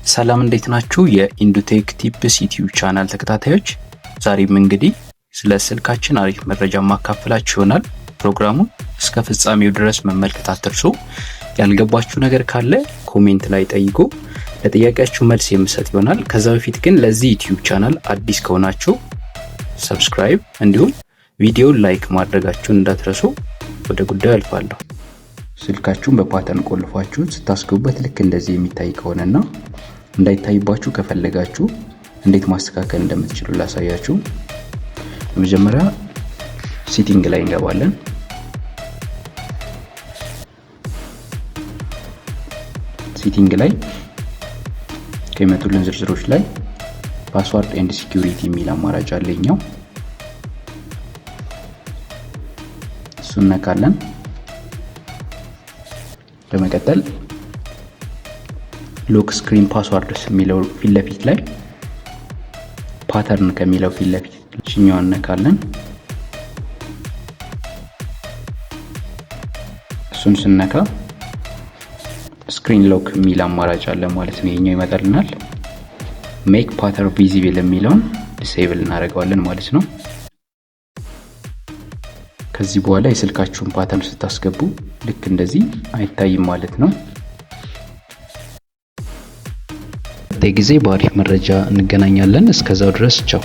ሰላም እንዴት ናችሁ? የኢንዱቴክ ቲፕስ ዩቲዩብ ቻናል ተከታታዮች፣ ዛሬም እንግዲህ ስለ ስልካችን አሪፍ መረጃ ማካፈላችሁ ይሆናል። ፕሮግራሙን እስከ ፍጻሜው ድረስ መመልከት አትርሱ። ያልገባችሁ ነገር ካለ ኮሜንት ላይ ጠይቁ፣ ለጥያቄያችሁ መልስ የምሰጥ ይሆናል። ከዛ በፊት ግን ለዚህ ዩቲዩብ ቻናል አዲስ ከሆናችሁ ሰብስክራይብ እንዲሁም ቪዲዮን ላይክ ማድረጋችሁን እንዳትረሱ። ወደ ጉዳዩ አልፋለሁ። ስልካችሁን በፓተርን ቆልፋችሁ ስታስገቡበት ልክ እንደዚህ የሚታይ ከሆነና እንዳይታይባችሁ ከፈለጋችሁ እንዴት ማስተካከል እንደምትችሉ ላሳያችሁ። በመጀመሪያ ሴቲንግ ላይ እንገባለን። ሴቲንግ ላይ ከመጡልን ዝርዝሮች ላይ ፓስወርድ ኤንድ ሲኪዩሪቲ የሚል አማራጭ አለኛው። እሱን ነካለን። በመቀጠል ሎክ ስክሪን ፓስወርድስ የሚለው ፊት ለፊት ላይ ፓተርን ከሚለው ፊት ለፊት እኛውን ነካለን። እሱን ስንነካ ስክሪን ሎክ የሚል አማራጭ አለ ማለት ነው። የኛው ይመጣልናል። ሜክ ፓተርን ቪዚብል የሚለውን ዲሴብል እናደርገዋለን ማለት ነው። ከዚህ በኋላ የስልካችሁን ፓተርን ስታስገቡ ልክ እንደዚህ አይታይም ማለት ነው። በጊዜ በአሪፍ መረጃ እንገናኛለን። እስከዛው ድረስ ቻው።